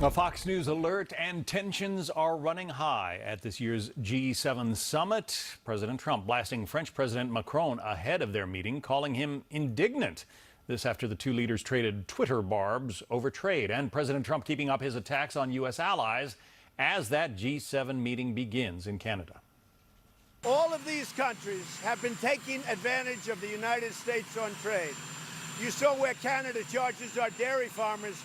A Fox News alert, and tensions are running high at this year's G7 summit. President Trump blasting French President Macron ahead of their meeting, calling him indignant. This after the two leaders traded Twitter barbs over trade, and President Trump keeping up his attacks on U.S. allies as that G7 meeting begins in Canada. All of these countries have been taking advantage of the United States on trade. You saw where Canada charges our dairy farmers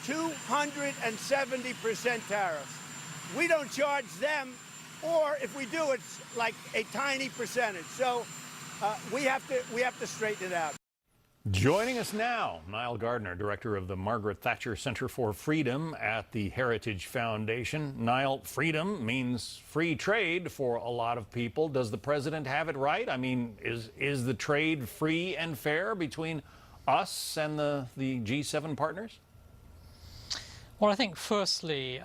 270% tariffs. We don't charge them, or if we do, it's like a tiny percentage. So we have to straighten it out. Joining us now, Nile Gardiner, director of the Margaret Thatcher Center for Freedom at the Heritage Foundation. Nile, freedom means free trade for a lot of people. Does the president have it right? I mean, is the trade free and fair between us and the G7 partners? Well, I think firstly,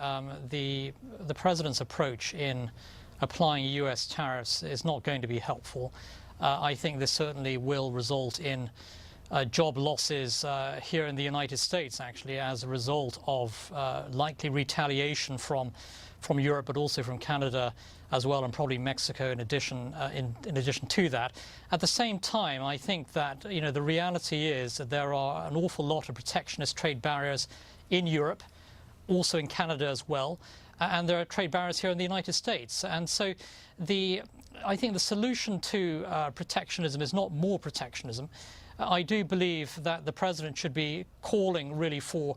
the president's approach in applying U.S. tariffs is not going to be helpful. I think this certainly will result in job losses here in the United States, actually, as a result of likely retaliation from Europe, but also from Canada as well, and probably Mexico in addition to that. At the same time, I think that the reality is that there are an awful lot of protectionist trade barriers in Europe, also in Canada as well, and there are trade barriers here in the United States. And so I think the solution to protectionism is not more protectionism. I do believe that the president should be calling really for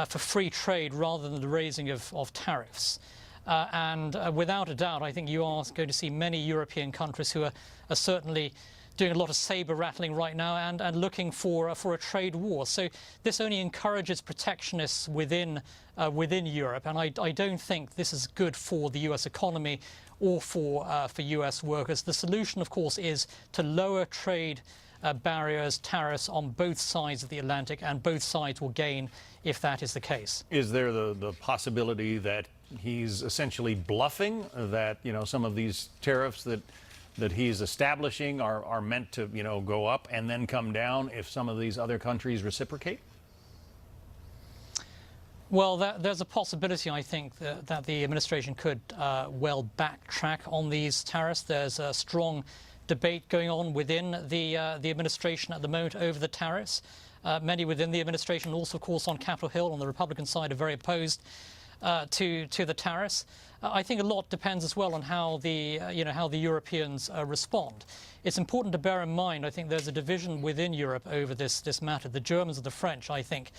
free trade rather than the raising of tariffs. And without a doubt, I think you are going to see many European countries who are certainly doing a lot of saber rattling right now and looking for a trade war. So this only encourages protectionists within Europe, and I don't think this is good for the U.S. economy or for U.S. workers. The solution, of course, is to lower trade barriers, tariffs on both sides of the Atlantic, and both sides will gain if that is the case. Is there the possibility that he's essentially bluffing, that some of these tariffs that he's establishing are meant to go up and then come down if some of these other countries reciprocate? Well, there's a possibility, I think, that the administration could well backtrack on these tariffs. There's a strong debate going on within the administration at the moment over the tariffs. Many within the administration, also, of course, on Capitol Hill on the Republican side, are very opposed to the tariffs. I think a lot depends as well on how the Europeans respond. It's important to bear in mind, I think there's a division within Europe over this matter. The Germans and the French, I think,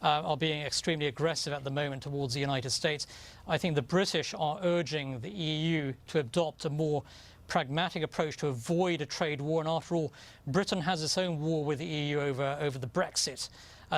are being extremely aggressive at the moment towards the United States. I think the British are urging the EU to adopt a more pragmatic approach to avoid a trade war. And after all, Britain has its own war with the EU over the Brexit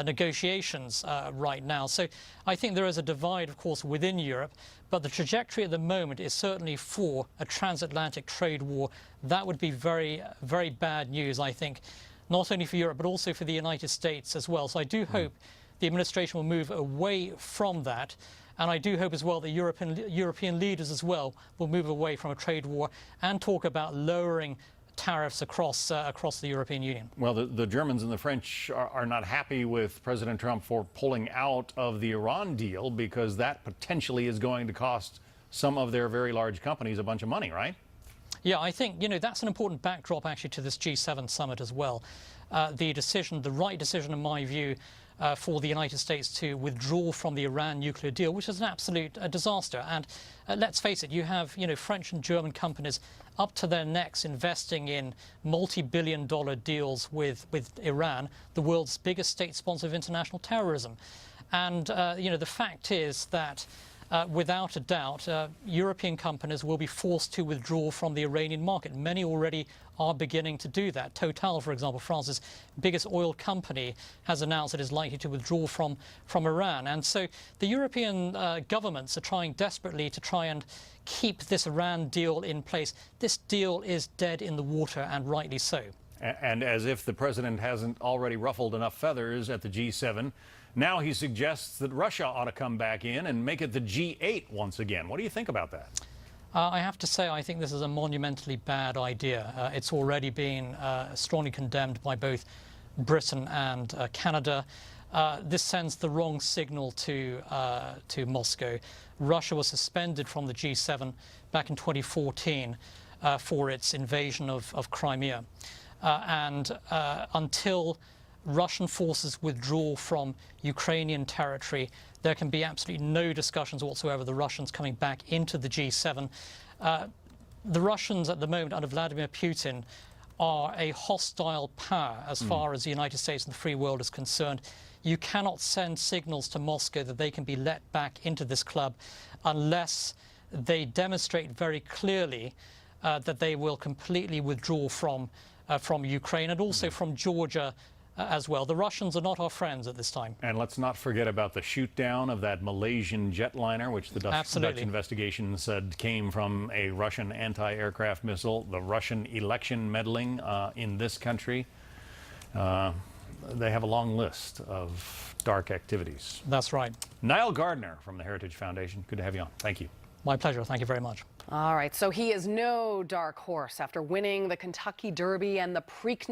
negotiations right now. So I think there is a divide, of course, within Europe, but the trajectory at the moment is certainly for a transatlantic trade war. That would be very, very bad news, I think, not only for Europe, but also for the United States as well. So I do hope the administration will move away from that. And I do hope as well that European leaders as well will move away from a trade war and talk about lowering tariffs across the European Union. Well, the Germans and the French are not happy with President Trump for pulling out of the Iran deal, because that potentially is going to cost some of their very large companies a bunch of money, right? Yeah, I think that's an important backdrop actually to this G7 summit as well. The right decision, in my view, for the United States to withdraw from the Iran nuclear deal, which is an absolute disaster. And let's face it, you have French and German companies up to their necks investing in multi-billion-dollar deals with Iran, the world's biggest state sponsor of international terrorism. And the fact is that without a doubt, European companies will be forced to withdraw from the Iranian market. Many already are beginning to do that. Total, for example, France's biggest oil company, has announced it is likely to withdraw from Iran. And so the European governments are trying desperately to try and keep this Iran deal in place. This deal is dead in the water, and rightly so. And as if the president hasn't already ruffled enough feathers at the G7, now he suggests that Russia ought to come back in and make it the G8 once again. What do you think about that? I have to say, I think this is a monumentally bad idea. It's already been strongly condemned by both Britain and Canada. this sends the wrong signal to Moscow. Russia was suspended from the G7 back in 2014 for its invasion of Crimea. Until Russian forces withdraw from Ukrainian territory, there can be absolutely no discussions whatsoever the Russians coming back into the G7. The Russians at the moment, under Vladimir Putin, are a hostile power as far as the United States and the free world is concerned. You cannot send signals to Moscow that they can be let back into this club unless they demonstrate very clearly that they will completely withdraw from Ukraine and also from Georgia as well. The Russians are not our friends at this time. And let's not forget about the shoot down of that Malaysian jetliner, which the Dutch investigation said came from a Russian anti-aircraft missile, the Russian election meddling in this country. They have a long list of dark activities. That's right. Nile Gardiner from the Heritage Foundation, good to have you on. Thank you. My pleasure. Thank you very much. All right, so he is no dark horse after winning the Kentucky Derby and the Preakness.